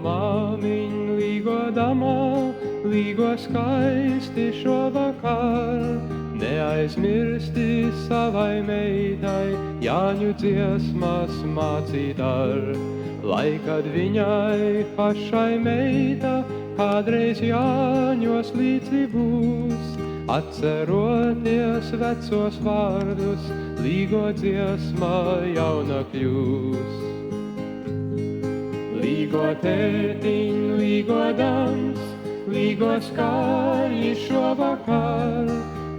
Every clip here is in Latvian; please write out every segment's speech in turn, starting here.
Māmiņ, līgo damā, līgo skaisti šovakar. Neaizmirsti savai meitai Jāņu dziesmas mācīt ar. Lai kad viņai pašai meita kādreiz Jāņos līdzi būs, atceroties vecos vārdus, līgo dziesma jauna kļūs. Līgo tētiņ, līgo dams, līgo skaļi šovakar.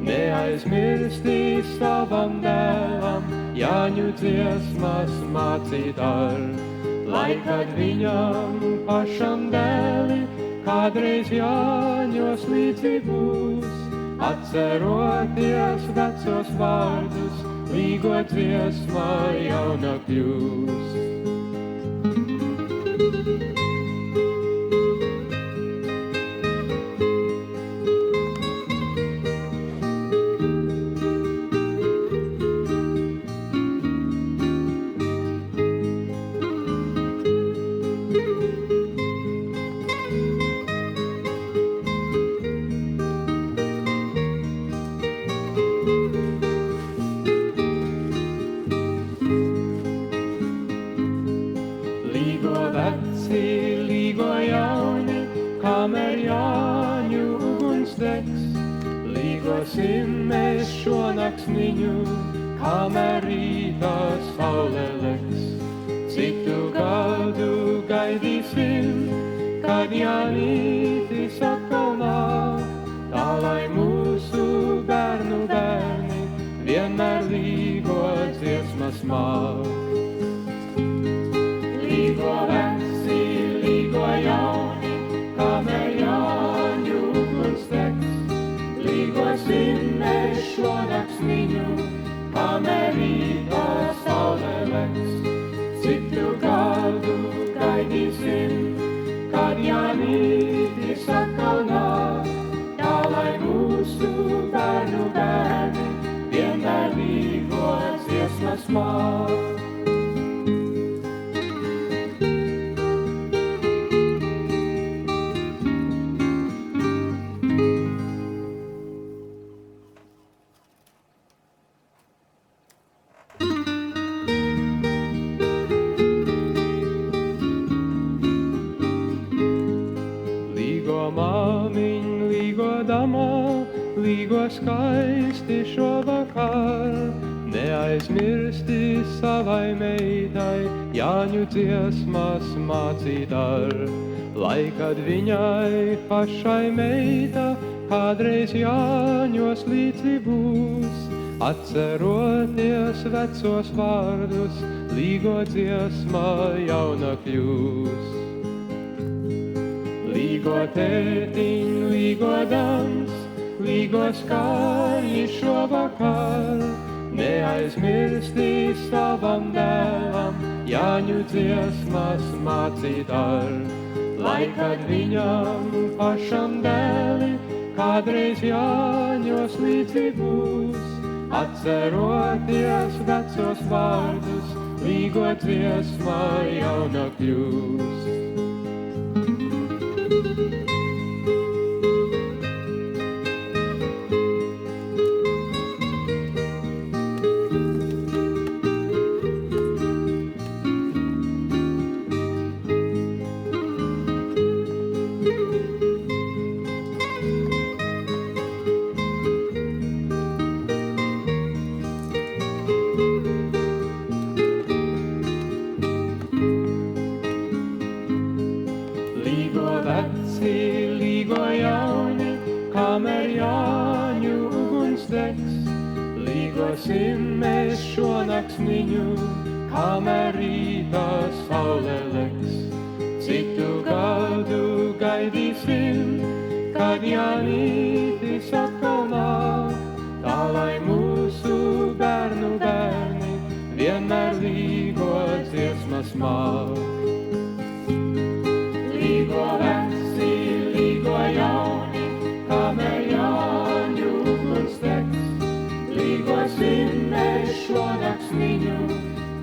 Neaizmirsti savam dēlam Jāņu dziesmas mācīt ar. Lai kad viņam pašam dēli kādreiz Jāņos līdzi būs, atceroties vecos vārdus, līgo dziesma jauna kļūs. Līgo veci, līgo jauni, kamēr Jāņu uguns degs. Līgosim mēs šonaksniņu, kamēr rītā saule legs. Citu gadu gaidīsim, kad Jānītis atkal nāk, tā lai mūsu bērnu bērni vienmēr līgo dziesmas māk. Līgo veci, līgo jauni, kamēr Jāņu uguns degs. Līgosim mēs šonaksniņu, kamēr rītā saule legs. Citu gadu gaidīsim, kad Jānītis atkal nāk, tā lai mūsu bērnu bērni vienmēr līgo dziesmas māk. Līgo māmiņ, līgo damā, līgo skaisti šovakar. Neaizmirsti savai meitai Jāņu dziesmas mācīt ar. Lai kad viņai pašai meita kādreiz Jāņos līdzi būs, atceroties vecos vārdus, līgo dziesma jauna kļūs. Līgo tētiņ, līgo dams, līgo skaļi šovakar. Neaizmirsti savam dēlam Jāņu dziesmas mācīt ar. Lai kad viņam pašam dēli kādreiz Jāņos līdzi būs, atceroties vecos vārdus, līgo dziesma jauna kļūs. Līgo veci, līgo jauni, kamēr Jāņu uguns degs. Līgosim mēs šonaksniņu, kamēr rītā saule legs. Citu gadu gaidīsim, kad Jānītis atkal nāk, tā lai mūsu bērnu bērni vienmēr līgo dziesmas māk. Līgo veci, līgo jauni, kamēr Jāņu uguns degs. Līgosim mēs šonaksniņu,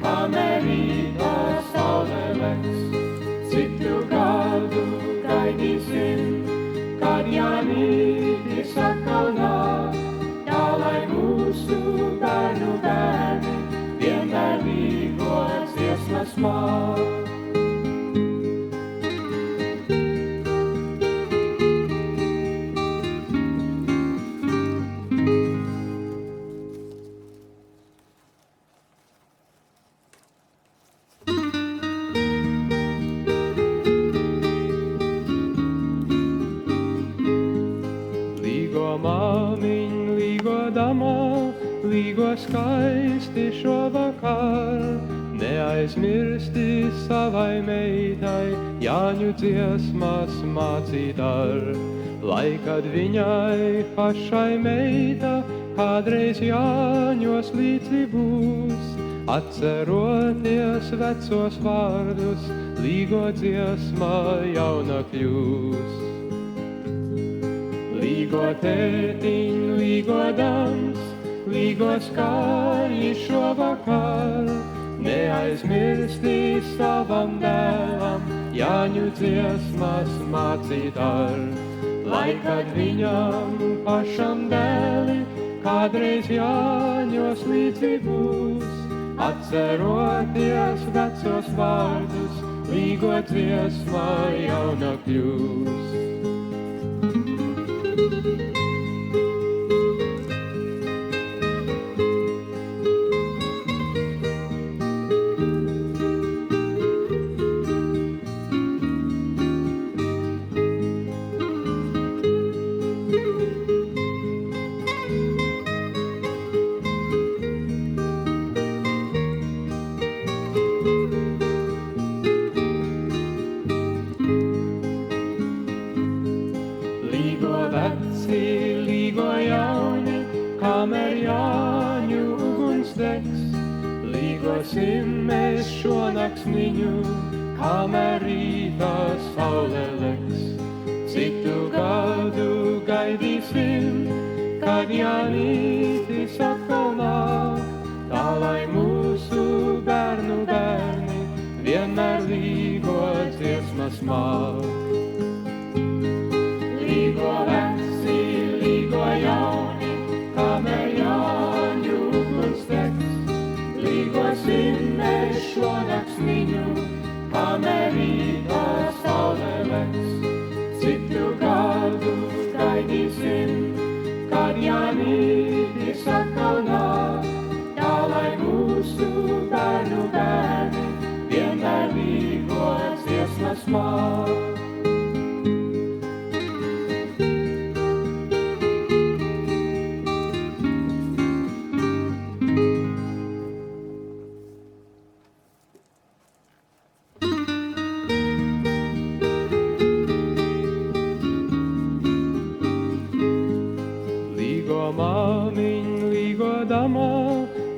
kamēr rītā saule legs. Citu gadu mūsu bērnu bērni, vienmēr līgo dziesmas māk. Līgo skaisti šovakar, neaizmirsti savai meitai, Jāņu dziesmas mācīt ar. Lai kad viņai pašai meita kādreiz Jāņos līdzi būs, atceroties vecos vārdus, līgo dziesma jauna kļūs. Līgo tētiņ, līgo dams, līgo skaļi šovakar, neaizmirsti savam dēlam, Jāņu dziesmas mācīt ar. Lai kad viņam pašam dēli kādreiz Jāņos līdzi būs, atceroties vecos vārdus, līgo dziesma jauna kļūs. Līgosim mēs šonaksniņu, kamēr rītā saule legs. Citu gadu gaidīsim, kad Jānītis atkal nāk, tā lai mūsu bērnu bērni vienmēr līgo dziesmas māk. Līgo veci, līgo jauni, kamēr Jāņu uguns degs. Līgosim mēs šonaksniņu, kamēr rītā saule legs. Citu gadu gaidīsim, kad Jānītis atkal nāk, tā lai mūsu bērnu bērni vienmēr līgo dziesmas māk.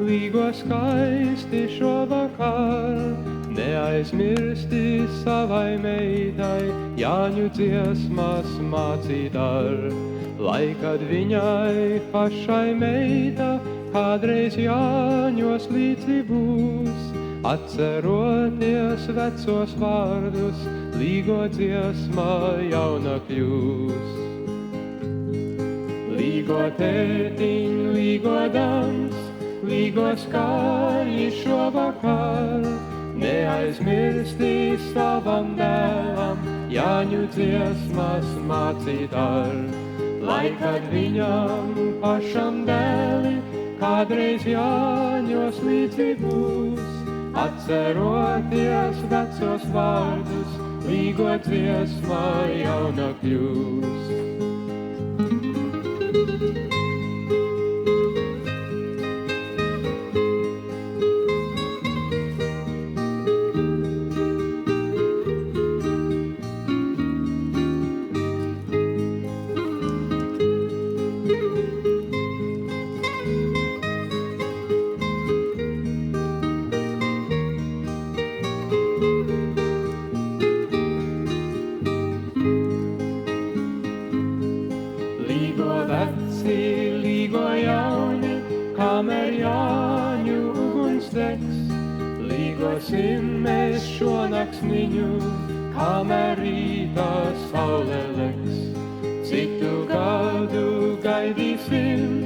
Līgo skaisti šovakar, neaizmirsti savai meitai, Jāņu dziesmas mācīt ar. Lai kad viņai pašai meita kādreiz Jāņos līdzi būs, atceroties vecos vārdus, līgo dziesma jauna kļūs. Līgo tētiņ, līgo dams, līgo skaļi šovakar, neaizmirsti savam dēlam, Jāņu dziesmas mācīt ar. Lai kad viņam pašam dēli kādreiz Jāņos līdzi būs, atceroties vecos vārdus, līgo dziesma jauna kļūs. Kamēr Jāņu uguns degs, līgosim mēs šonaksniņu, kamēr rītā saule legs. Citu gadu gaidīsim,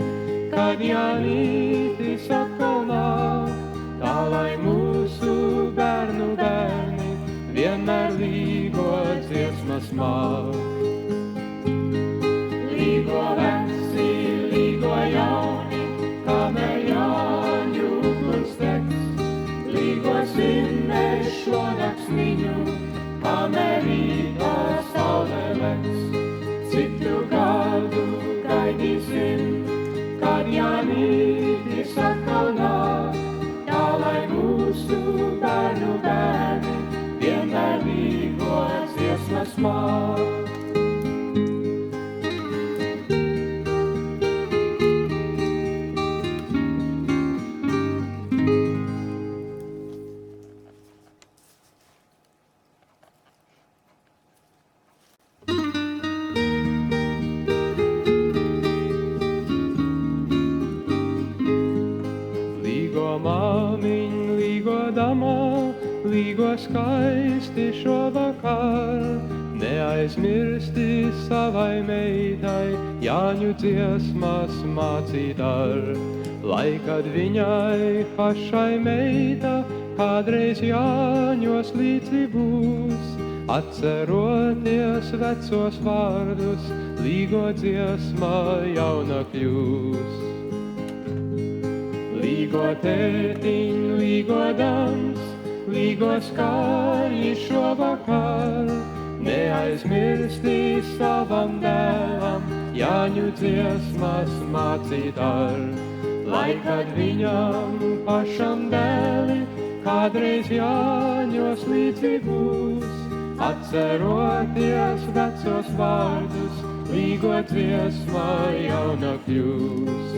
kad Jānītis atkal nāk, tā lai mūsu bērnu bērni vienmēr līgo dziesmas māk. Līgo veci, līgo jauni, kamēr Jāņu uguns degs, līgosim mēs šonakt viņu, kamēr rītā saule legs. Citu gadu gaidīsim, kad Jānītis atkal nāk, tā lai mūsu bērnu bērni vienmēr līgo dziesmas māk. Līgo skaisti šovakar, neaizmirsti savai meitai Jāņu dziesmas mācīt ar. Lai kad viņai pašai meita kādreiz Jāņos līdzi būs, atceroties vecos vārdus, līgo dziesma jauna kļūs. Līgo tētiņ, līgo dans, līgo skaļi šovakar, neaizmirsti savam dēlam Jāņu dziesmas mācīt ar. Lai kad viņam pašam dēli kādreiz Jāņos līdzi būs, atceroties vecos vārdus, līgo dziesma jauna kļūs.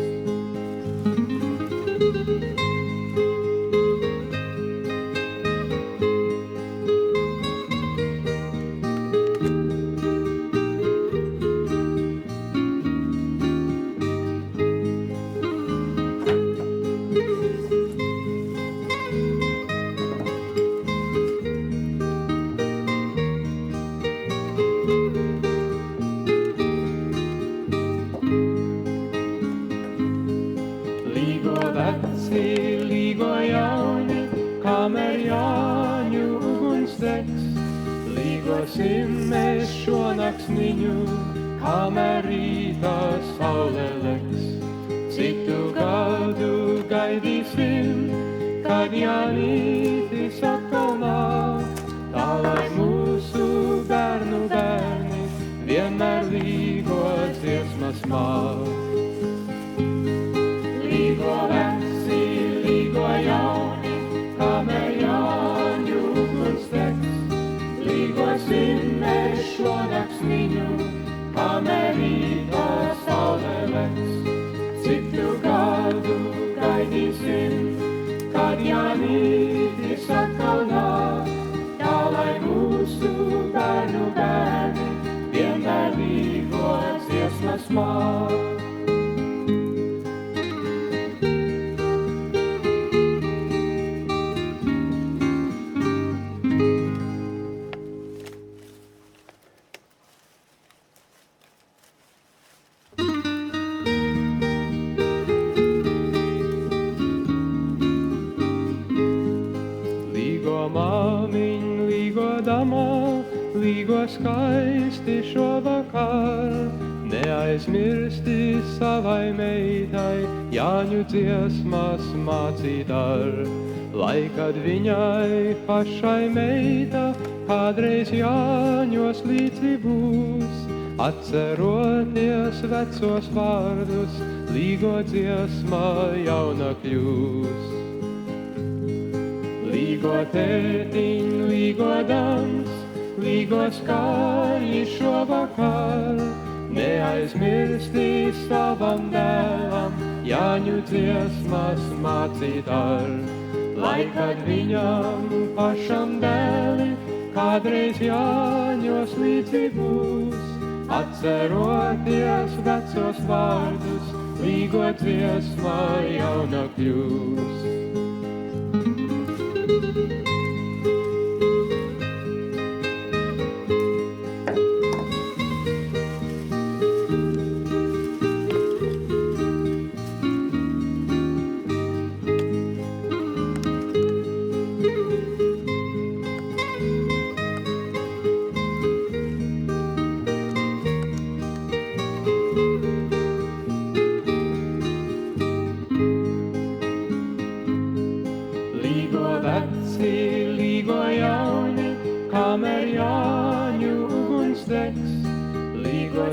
Līgosim mēs šonaktsniņu, kamēr rītā saule legs. Citu gadu gaidīsim, kad Jānītis atkal nāk, tā lai mūsu bērnu bērni vienmēr līgo dziesmas māk. Līgo veci, līgo jauni, kamēr Jāņu uguns degs. Līgosim mēs šonaktsniņu, kamēr rītā saule legs. Citu gadu gaidīsim, kad Jānītis atkal nāk, tā lai mūsu bērnu bērni vienmēr līgo dziesmas māk. Līgo skaisti šovakar, neaizmirsti savai meitai Jāņu dziesmas mācīt ar. Lai kad viņai pašai meita kādreiz Jāņos līdzi būs, atceroties vecos vārdus, līgo dziesma jauna kļūs. Līgo tētiņ, līgo dans, līgo skaļi šovakar, neaizmirsti savam dēlam Jāņu dziesmas mācīt ar. Lai kad viņam pašam dēli kādreiz Jāņos līdzi būs, atceroties vecos vārdus, līgo dziesma jauna kļūs.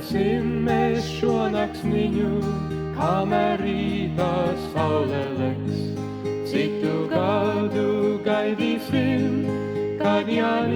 Gaidīsim mēs šonakt viņu, kamēr rītā saule legs. Citu gadu gaidīsim, kad Jānis